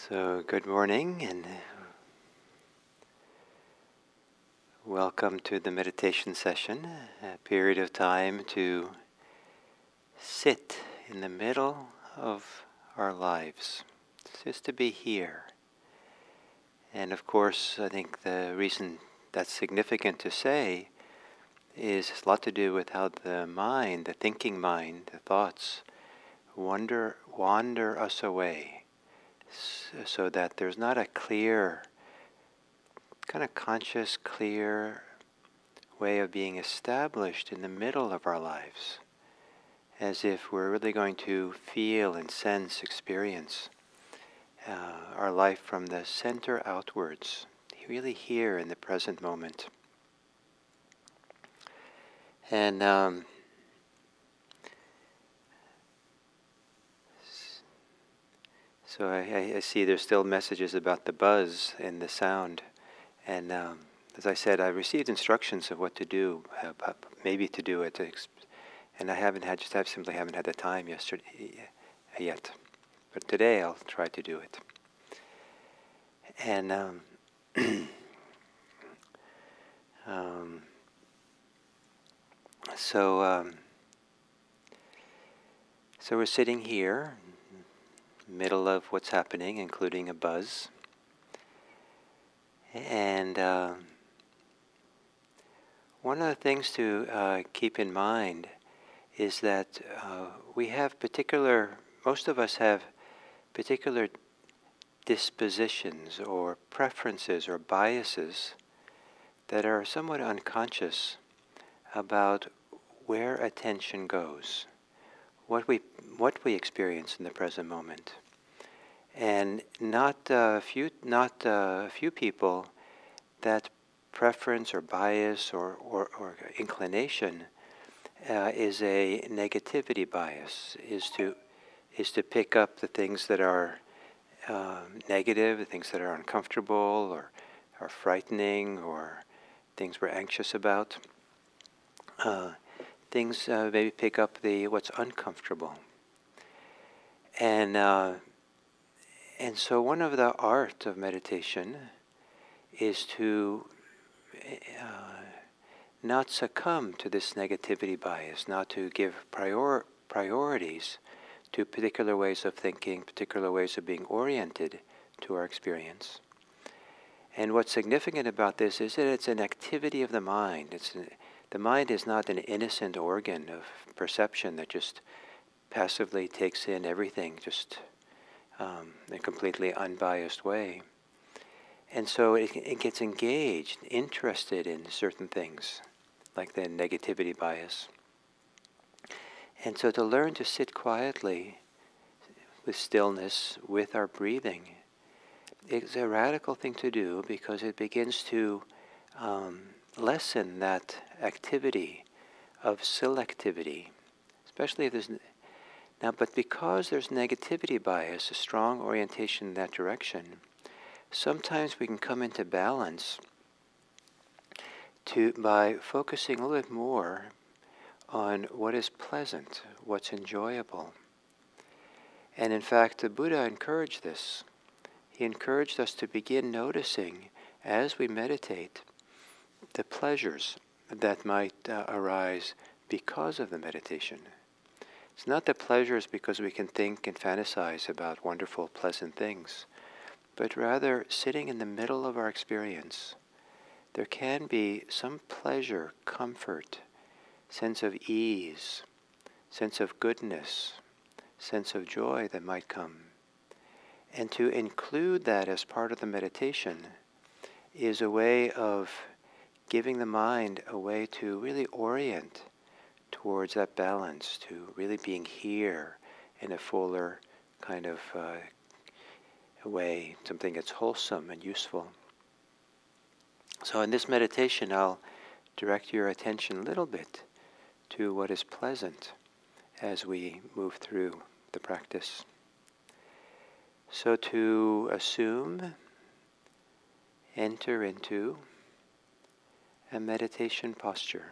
So, good morning and welcome to the meditation session, a period of time to sit in the middle of our lives, just to be here. And of course, I think the reason that's significant to say is it's a lot to do with how the mind, the thinking mind, the thoughts, wander us away, so that there's not a clear, kind of conscious, clear way of being established in the middle of our lives, as if we're really going to feel and sense, experience our life from the center outwards, really here in the present moment. And so I see there's still messages about the buzz and the sound. And as I said, I received instructions of what to do, maybe to do it, and I simply haven't had the time yet. But today I'll try to do it. And so we're sitting here, middle of what's happening, including a buzz. And one of the things to keep in mind is that most of us have particular dispositions or preferences or biases that are somewhat unconscious about where attention goes, what we experience in the present moment. And not a few people, that preference or bias or inclination is a negativity bias, is to pick up the things that are negative, the things that are uncomfortable or are frightening or things we're anxious about. Things maybe pick up what's uncomfortable. And so one of the art of meditation is to not succumb to this negativity bias, not to give priorities to particular ways of thinking, particular ways of being oriented to our experience. And what's significant about this is that it's an activity of the mind. The mind is not an innocent organ of perception that just passively takes in everything, just in a completely unbiased way. And so it gets engaged, interested in certain things, like the negativity bias. And so to learn to sit quietly with stillness, with our breathing, is a radical thing to do, because it begins to lessen that activity of selectivity, especially if there's... Now, but because there's negativity bias, a strong orientation in that direction, sometimes we can come into balance by focusing a little bit more on what is pleasant, what's enjoyable. And in fact, the Buddha encouraged this. He encouraged us to begin noticing, as we meditate, the pleasures that might arise because of the meditation. It's not the pleasures because we can think and fantasize about wonderful, pleasant things, but rather sitting in the middle of our experience, there can be some pleasure, comfort, sense of ease, sense of goodness, sense of joy that might come. And to include that as part of the meditation is a way of giving the mind a way to really orient towards that balance, to really being here in a fuller kind of way, something that's wholesome and useful. So in this meditation, I'll direct your attention a little bit to what is pleasant as we move through the practice. So to assume, enter into a meditation posture.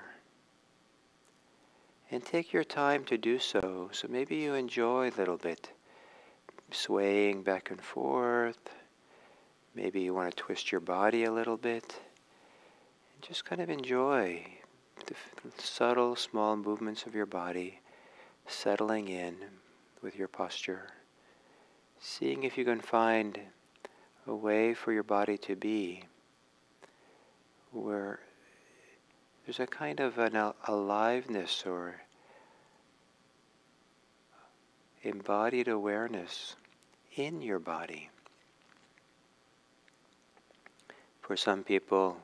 And take your time to do so. So maybe you enjoy a little bit swaying back and forth. Maybe you want to twist your body a little bit. And just kind of enjoy the subtle, small movements of your body settling in with your posture. Seeing if you can find a way for your body to be where there's a kind of an aliveness or embodied awareness in your body. For some people,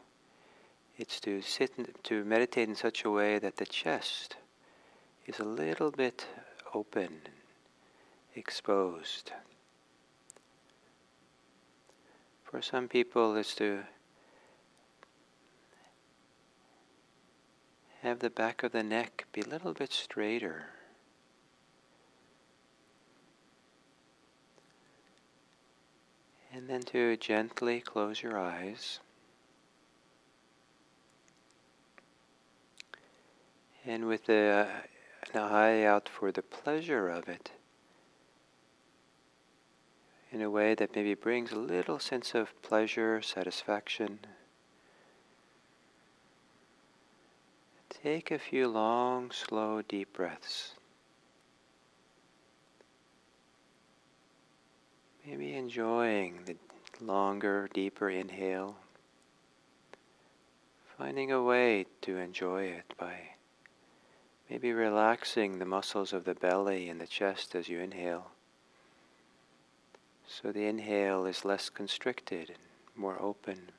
it's to to meditate in such a way that the chest is a little bit open, exposed. For some people, it's to have the back of the neck be a little bit straighter. And then to gently close your eyes. And with an eye out for the pleasure of it, in a way that maybe brings a little sense of pleasure, satisfaction. Take a few long, slow, deep breaths. Maybe enjoying the longer, deeper inhale. Finding a way to enjoy it by maybe relaxing the muscles of the belly and the chest as you inhale. So the inhale is less constricted and more open.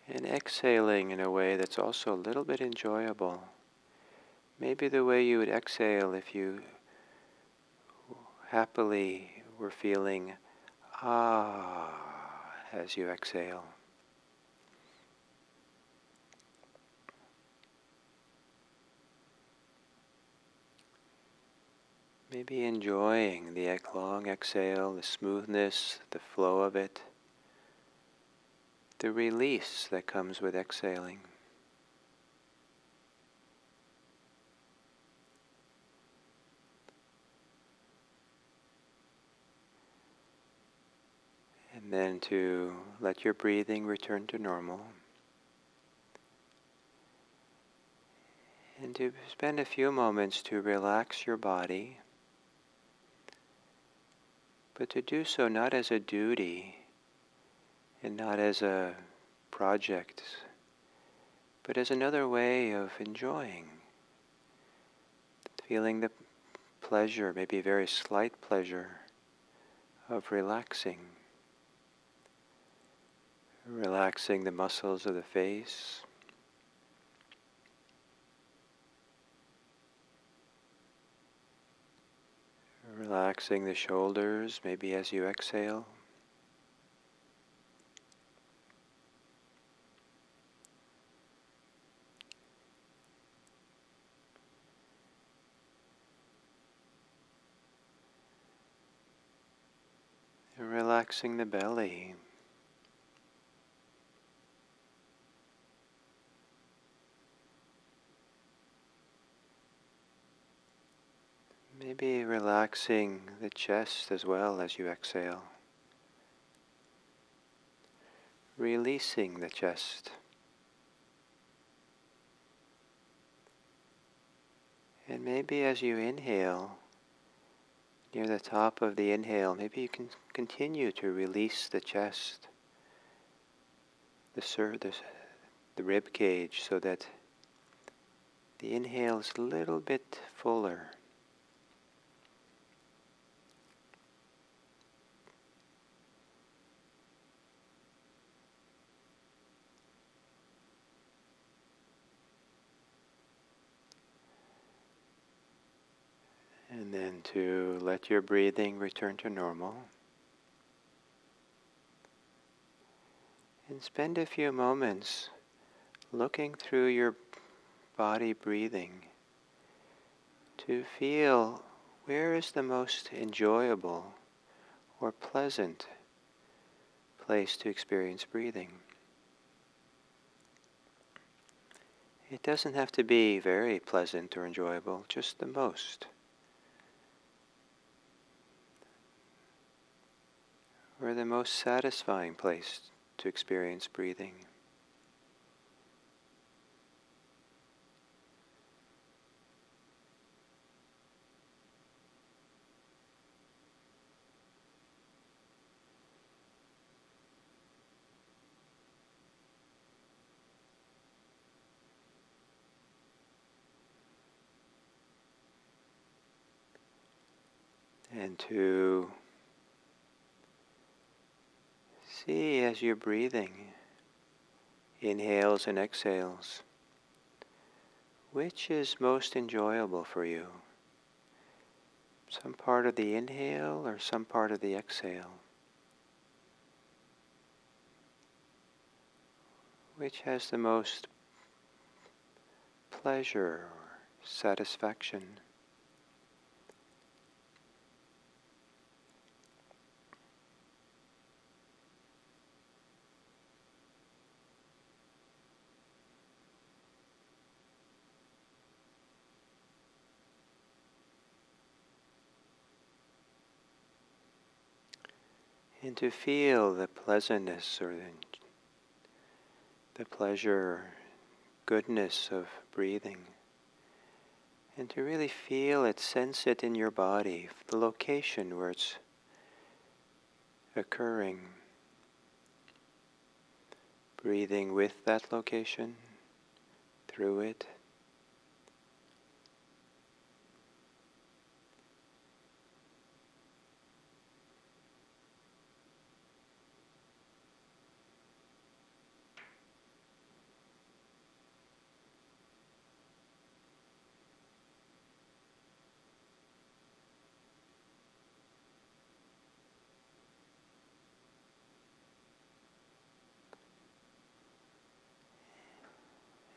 And exhaling in a way that's also a little bit enjoyable. Maybe the way you would exhale if you happily were feeling as you exhale. Maybe enjoying the long exhale, the smoothness, the flow of it, the release that comes with exhaling. And then to let your breathing return to normal. And to spend a few moments to relax your body, but to do so not as a duty and not as a project, but as another way of enjoying, feeling the pleasure, maybe a very slight pleasure of relaxing. Relaxing the muscles of the face. Relaxing the shoulders, maybe as you exhale. And relaxing the belly. Maybe relaxing the chest as well as you exhale. Releasing the chest. And maybe as you inhale, near the top of the inhale, maybe you can continue to release the chest, the rib cage, so that the inhale is a little bit fuller. And then to let your breathing return to normal. And spend a few moments looking through your body breathing to feel where is the most enjoyable or pleasant place to experience breathing. It doesn't have to be very pleasant or enjoyable, just the most. Or the most satisfying place to experience breathing. And to see as you're breathing, inhales and exhales, which is most enjoyable for you? Some part of the inhale or some part of the exhale? Which has the most pleasure or satisfaction? And to feel the pleasantness or the pleasure, goodness of breathing. And to really feel it, sense it in your body, the location where it's occurring. Breathing with that location, through it.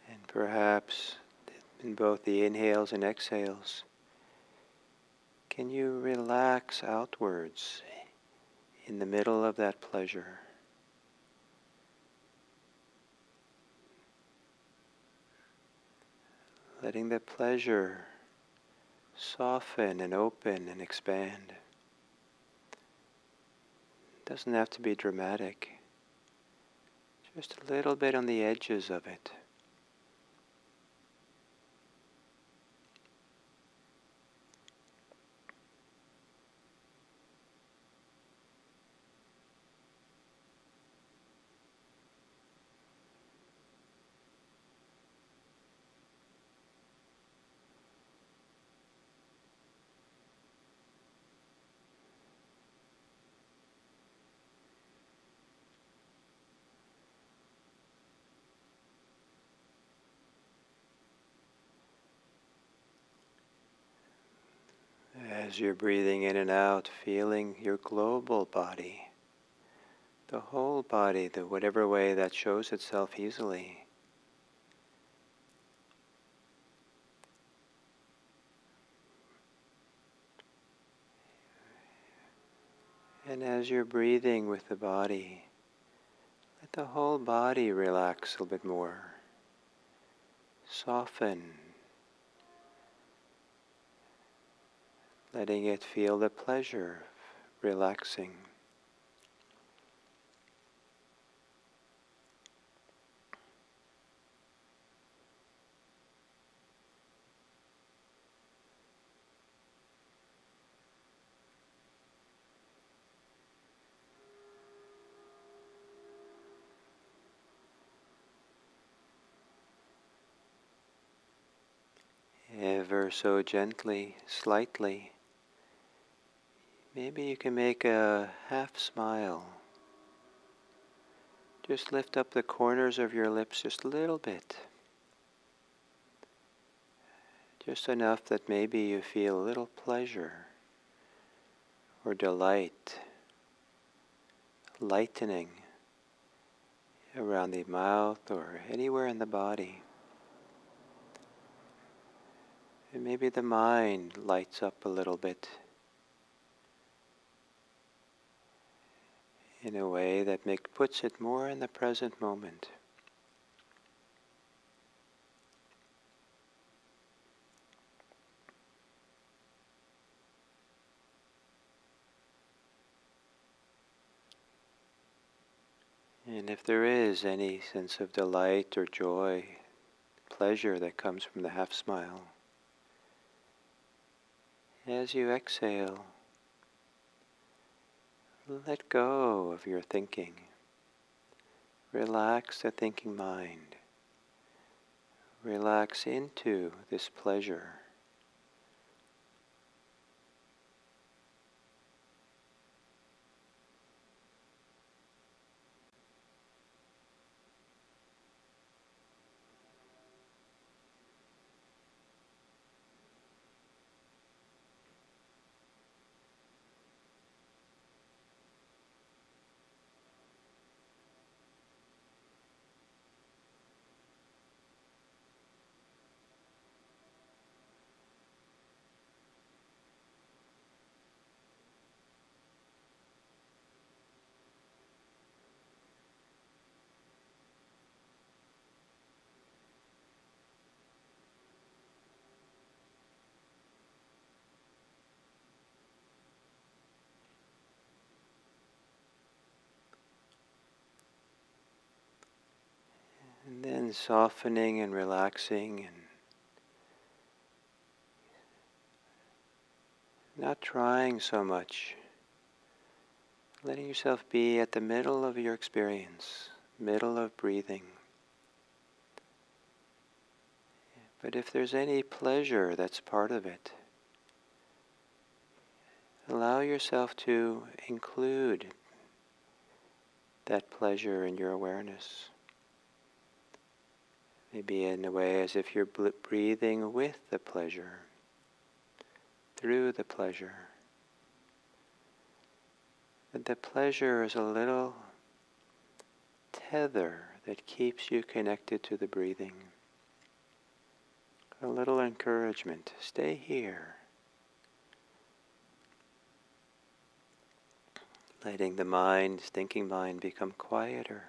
And perhaps in both the inhales and exhales, can you relax outwards in the middle of that pleasure? Letting the pleasure soften and open and expand. It doesn't have to be dramatic, just a little bit on the edges of it. As you're breathing in and out, feeling your global body, the whole body, the whatever way that shows itself easily. And as you're breathing with the body, let the whole body relax a little bit more. Soften. Letting it feel the pleasure of relaxing. Ever so gently, slightly. Maybe you can make a half smile. Just lift up the corners of your lips just a little bit. Just enough that maybe you feel a little pleasure or delight, lightening around the mouth or anywhere in the body. And maybe the mind lights up a little bit in a way that puts it more in the present moment. And if there is any sense of delight or joy, pleasure that comes from the half smile, as you exhale, let go of your thinking. Relax the thinking mind. Relax into this pleasure. And then softening and relaxing and not trying so much. Letting yourself be at the middle of your experience, middle of breathing. But if there's any pleasure that's part of it, allow yourself to include that pleasure in your awareness. Maybe in a way as if you're breathing with the pleasure, through the pleasure. But the pleasure is a little tether that keeps you connected to the breathing. A little encouragement. Stay here. Letting the mind, thinking mind, become quieter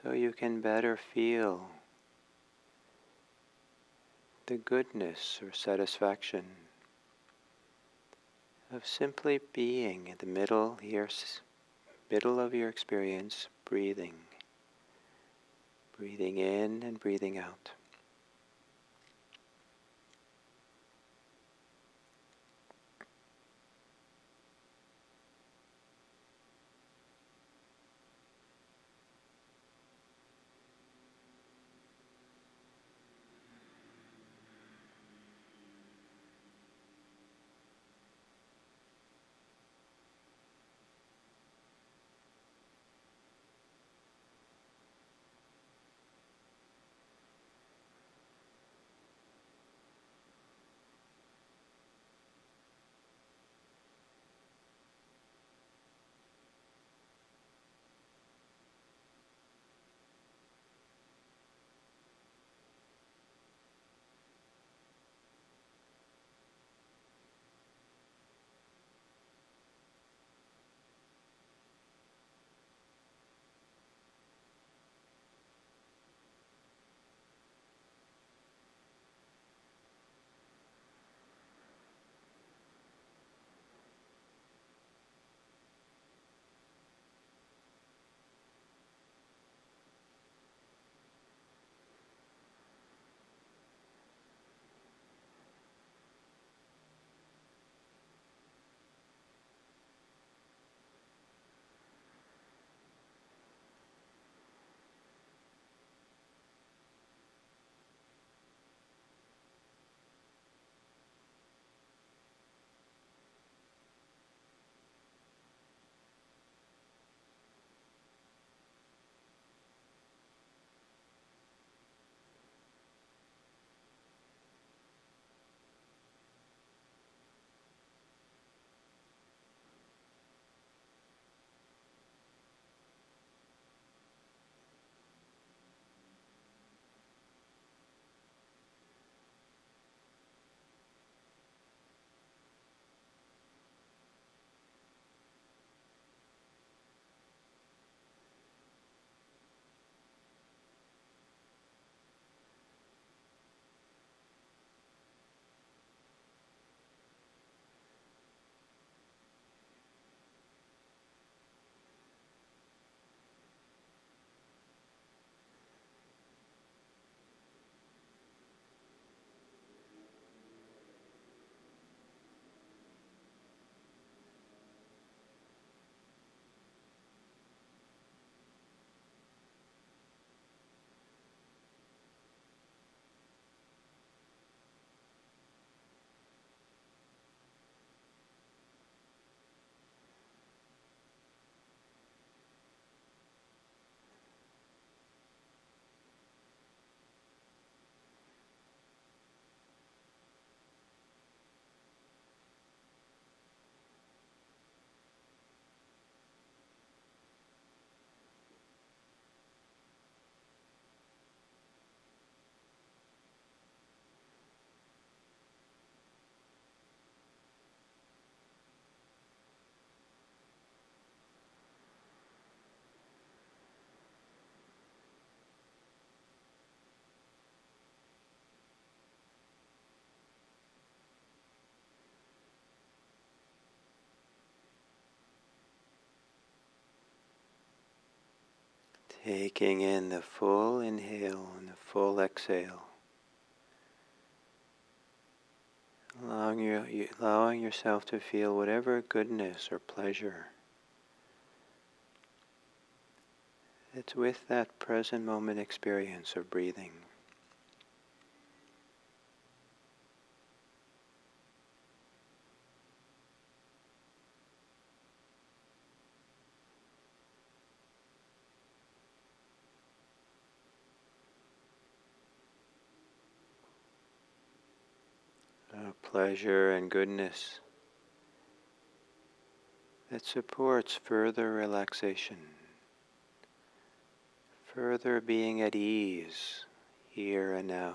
so you can better feel the goodness or satisfaction of simply being in the middle here, middle of your experience, breathing. Breathing in and breathing out. Taking in the full inhale and the full exhale. Allowing yourself to feel whatever goodness or pleasure that's with that present moment experience of breathing. Pleasure and goodness that supports further relaxation, further being at ease here and now.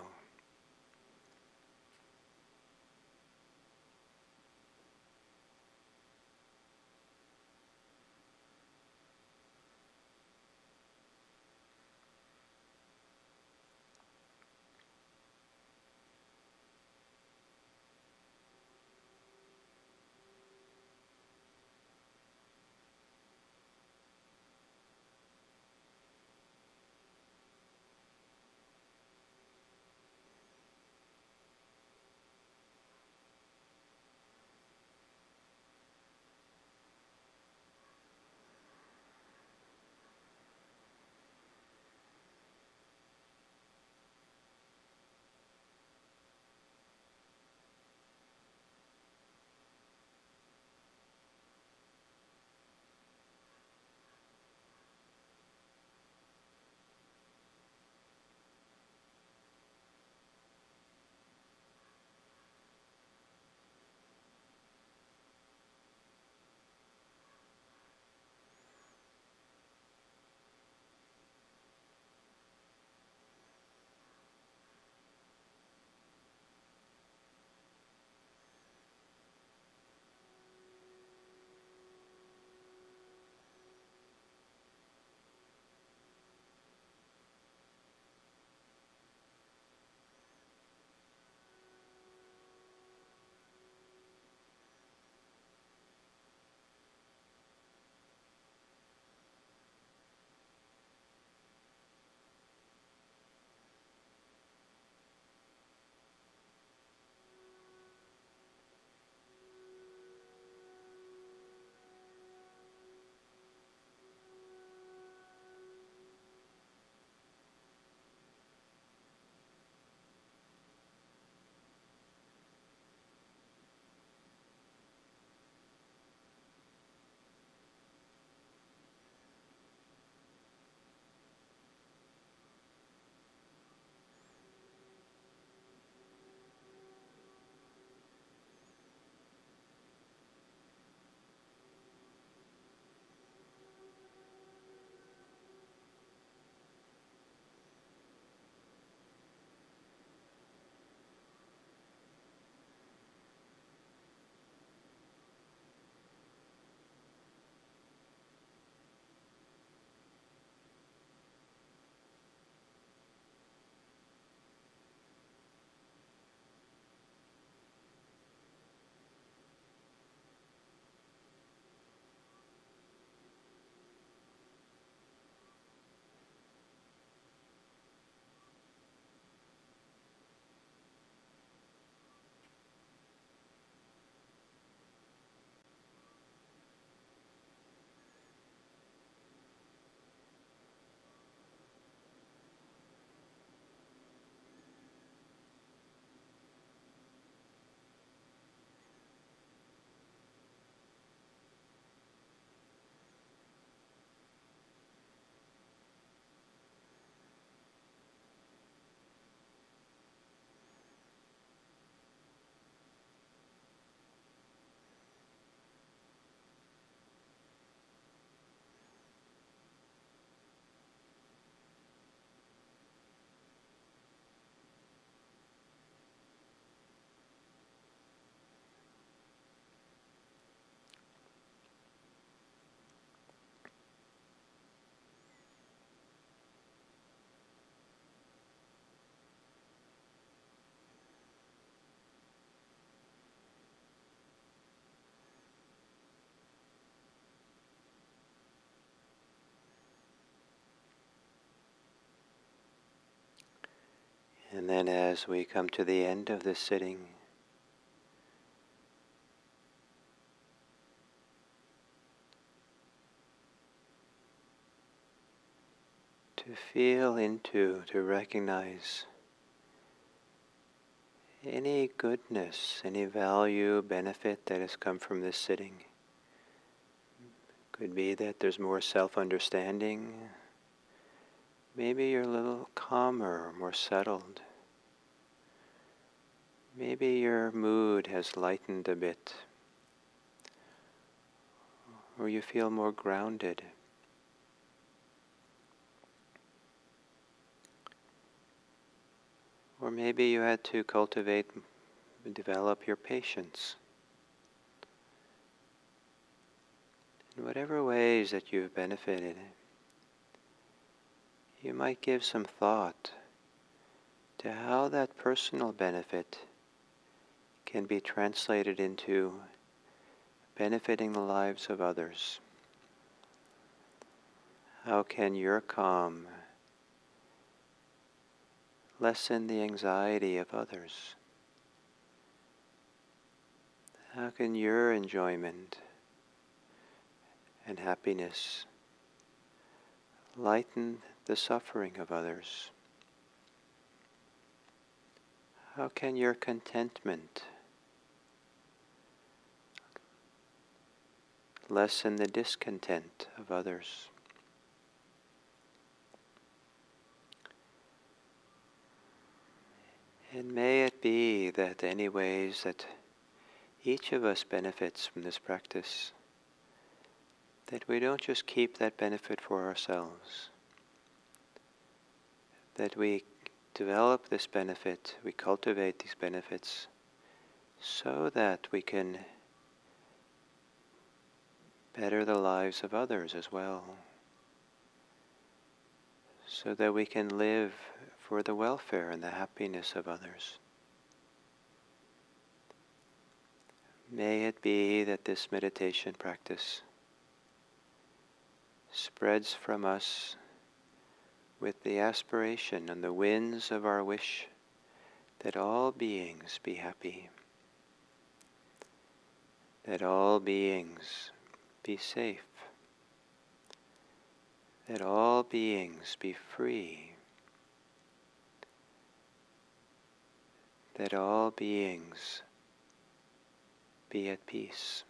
And then as we come to the end of this sitting, to feel into, to recognize any goodness, any value, benefit that has come from this sitting. Could be that there's more self-understanding. Maybe you're a little calmer, more settled. Maybe your mood has lightened a bit, or you feel more grounded. Or maybe you had to cultivate and develop your patience. In whatever ways that you've benefited, you might give some thought to how that personal benefit can be translated into benefiting the lives of others. How can your calm lessen the anxiety of others? How can your enjoyment and happiness lighten the suffering of others? How can your contentment lessen the discontent of others? And may it be that any ways that each of us benefits from this practice, that we don't just keep that benefit for ourselves, that we develop this benefit, we cultivate these benefits so that we can better the lives of others as well, so that we can live for the welfare and the happiness of others. May it be that this meditation practice spreads from us with the aspiration and the winds of our wish that all beings be happy, that all beings be safe, that all beings be free, that all beings be at peace.